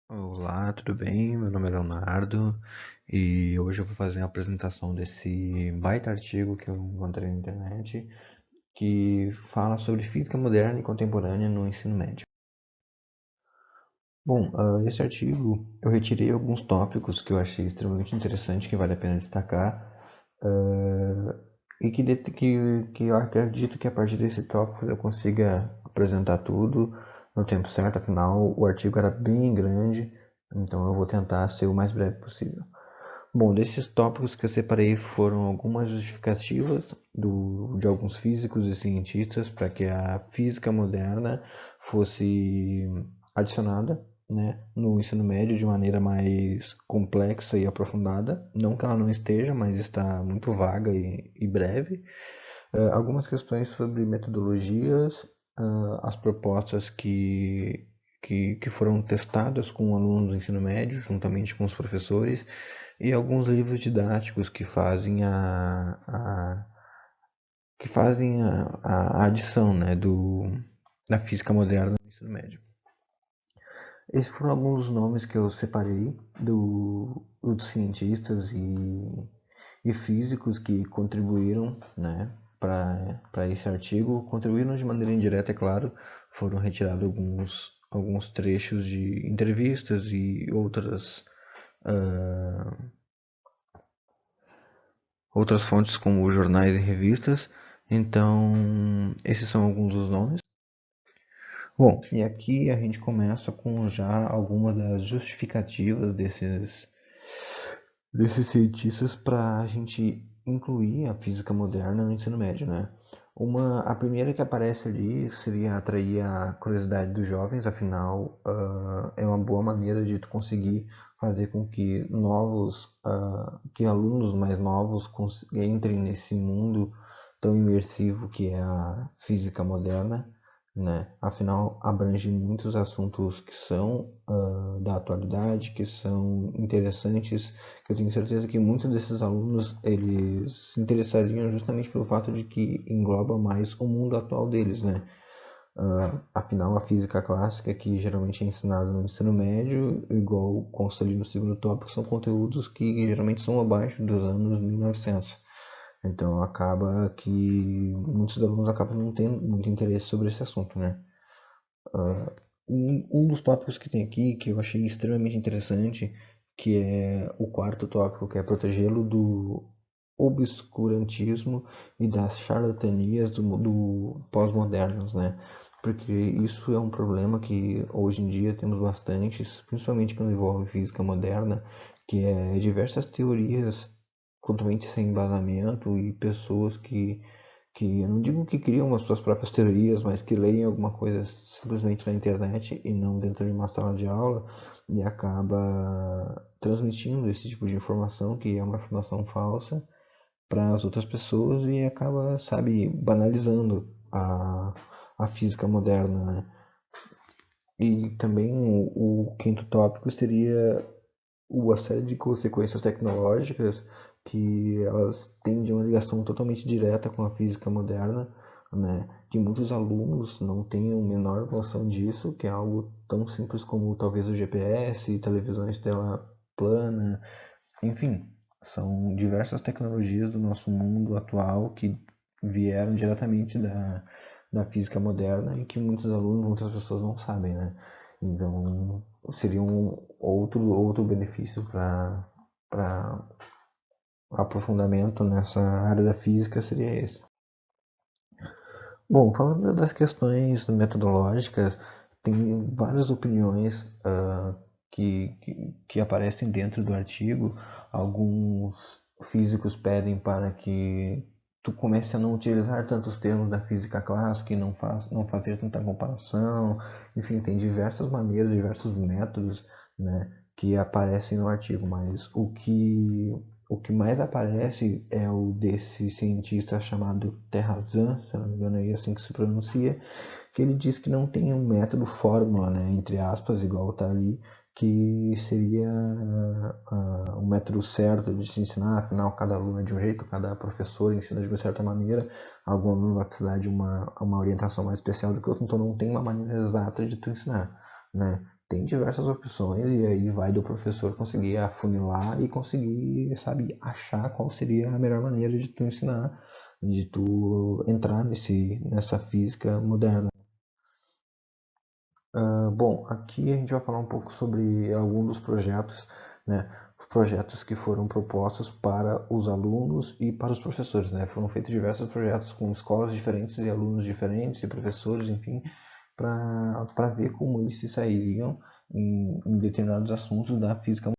Olá, tudo bem? Meu nome é Leonardo e hoje eu vou fazer a apresentação desse baita artigo que eu encontrei na internet que fala sobre física moderna e contemporânea no ensino médio. Bom, esse artigo eu retirei alguns tópicos que eu achei extremamente interessante, que vale a pena destacar, e que eu acredito que a partir desse tópico eu consiga apresentar tudo no tempo certo, afinal o artigo era bem grande, então eu vou tentar ser o mais breve possível. Bom, desses tópicos que eu separei foram algumas justificativas de alguns físicos e cientistas para que a física moderna fosse adicionada, né, no ensino médio de maneira mais complexa e aprofundada. Não que ela não esteja, mas está muito vaga e breve. Algumas questões sobre metodologias, as propostas que foram testadas com alunos do ensino médio, juntamente com os professores, e alguns livros didáticos que fazem a adição, né, da física moderna no ensino médio. Esses foram alguns nomes que eu separei dos cientistas e físicos que contribuíram, né, para esse artigo. Contribuíram de maneira indireta, é claro, foram retirados alguns trechos de entrevistas e outras fontes como jornais e revistas. Então, esses são alguns dos nomes. Bom, e aqui a gente começa com já algumas das justificativas desses cientistas para a gente incluir a física moderna no ensino médio, né? A primeira que aparece ali seria atrair a curiosidade dos jovens, afinal, é uma boa maneira de tu conseguir fazer com que que alunos mais novos entrem nesse mundo tão imersivo que é a física moderna, né? Afinal, abrange muitos assuntos que são da atualidade, que são interessantes, que eu tenho certeza que muitos desses alunos eles se interessariam justamente pelo fato de que engloba mais o mundo atual deles, né? Afinal, a física clássica, que geralmente é ensinada no ensino médio, igual consta ali no segundo tópico, são conteúdos que geralmente são abaixo dos anos 1900. Então, acaba que muitos alunos acabam não tendo muito interesse sobre esse assunto, né? Um dos tópicos que tem aqui, que eu achei extremamente interessante, que é o quarto tópico, que é protegê-lo do obscurantismo e das charlatanias do pós-modernos, né? Porque isso é um problema que hoje em dia temos bastantes, principalmente quando envolve física moderna, que é diversas teorias totalmente sem embasamento e pessoas que eu não digo que criam as suas próprias teorias, mas que leem alguma coisa simplesmente na internet e não dentro de uma sala de aula e acaba transmitindo esse tipo de informação, que é uma informação falsa, para as outras pessoas e acaba, sabe, banalizando a física moderna, né? E também o quinto tópico seria a série de consequências tecnológicas que elas têm de uma ligação totalmente direta com a física moderna, né? Que muitos alunos não têm a menor noção disso, que é algo tão simples como talvez o GPS, televisões tela plana, enfim, são diversas tecnologias do nosso mundo atual que vieram diretamente da física moderna e que muitos alunos, muitas pessoas não sabem, né? Então, seria um outro benefício para aprofundamento nessa área da física seria esse. Bom, falando das questões metodológicas, tem várias opiniões que aparecem dentro do artigo. Alguns físicos pedem para que tu comece a não utilizar tantos termos da física clássica e não fazer tanta comparação. Enfim, tem diversas maneiras, diversos métodos, né, que aparecem no artigo, mas o que mais aparece é o desse cientista chamado Terrazan, se não me engano é assim que se pronuncia, que ele diz que não tem um método fórmula, né, entre aspas, igual está ali, que seria um método certo de se ensinar, afinal cada aluno é de um jeito, cada professor ensina de uma certa maneira, algum aluno vai precisar de uma orientação mais especial do que outro, então não tem uma maneira exata de tu ensinar, né? tem diversas opções e aí vai do professor conseguir afunilar e conseguir, sabe, achar qual seria a melhor maneira de tu ensinar, de tu entrar nessa física moderna. Bom, aqui a gente vai falar um pouco sobre alguns dos projetos, né? Os projetos que foram propostos para os alunos e para os professores, né? Foram feitos diversos projetos com escolas diferentes e alunos diferentes e professores, enfim, para ver como eles se sairiam em determinados assuntos da física.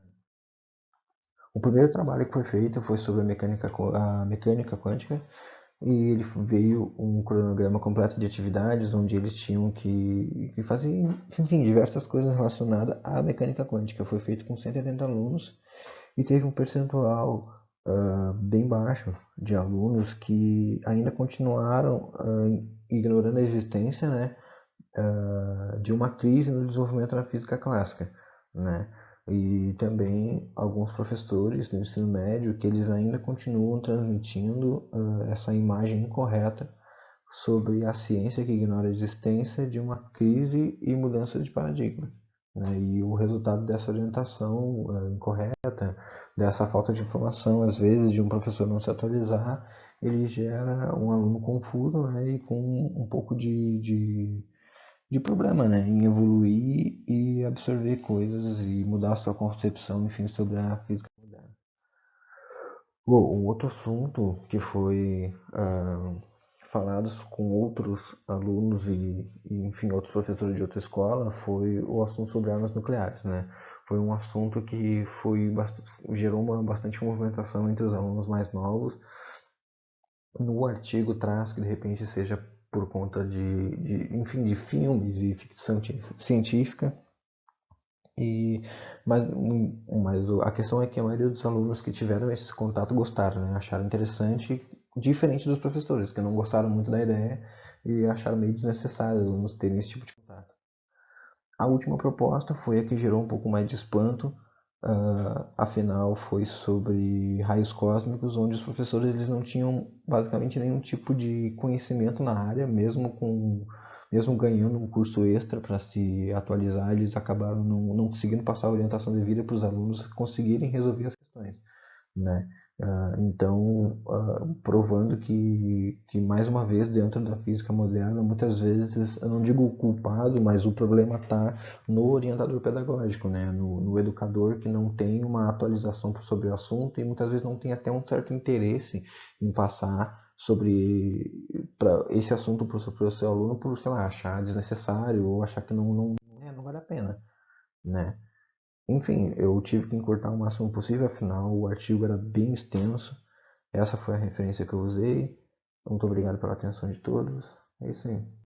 O primeiro trabalho que foi feito foi sobre a mecânica quântica e ele veio um cronograma completo de atividades onde eles tinham que fazer, enfim, diversas coisas relacionadas à mecânica quântica. Foi feito com 180 alunos e teve um percentual bem baixo de alunos que ainda continuaram ignorando a existência, né, de uma crise no desenvolvimento da física clássica, né? E também alguns professores do ensino médio que eles ainda continuam transmitindo essa imagem incorreta sobre a ciência que ignora a existência de uma crise e mudança de paradigma, né? E o resultado dessa orientação incorreta, dessa falta de informação, às vezes, de um professor não se atualizar, ele gera um aluno confuso, né? E com um pouco de problema, né, em evoluir e absorver coisas e mudar a sua concepção, enfim, sobre a física moderna. Bom, um outro assunto que foi falado com outros alunos enfim, outros professores de outra escola foi o assunto sobre armas nucleares, né? Foi um assunto que gerou bastante movimentação entre os alunos mais novos. No artigo traz que de repente seja por conta enfim, de filmes e ficção científica. E, mas a questão é que a maioria dos alunos que tiveram esse contato gostaram, né? Acharam interessante, diferente dos professores, que não gostaram muito da ideia e acharam meio desnecessário os alunos terem esse tipo de contato. A última proposta foi a que gerou um pouco mais de espanto, afinal foi sobre raios cósmicos, onde os professores eles não tinham basicamente nenhum tipo de conhecimento na área, mesmo ganhando um curso extra para se atualizar, eles acabaram não conseguindo passar a orientação devida para os alunos conseguirem resolver as questões, né? Então, provando que, mais uma vez, dentro da física moderna, muitas vezes, eu não digo o culpado, mas o problema está no orientador pedagógico, né? No educador que não tem uma atualização sobre o assunto e muitas vezes não tem até um certo interesse em passar sobre esse assunto para o seu aluno por, sei lá, achar desnecessário ou achar que não vale a pena, né? Enfim, eu tive que encurtar o máximo possível, afinal o artigo era bem extenso. Essa foi a referência que eu usei. Muito obrigado pela atenção de todos. É isso aí.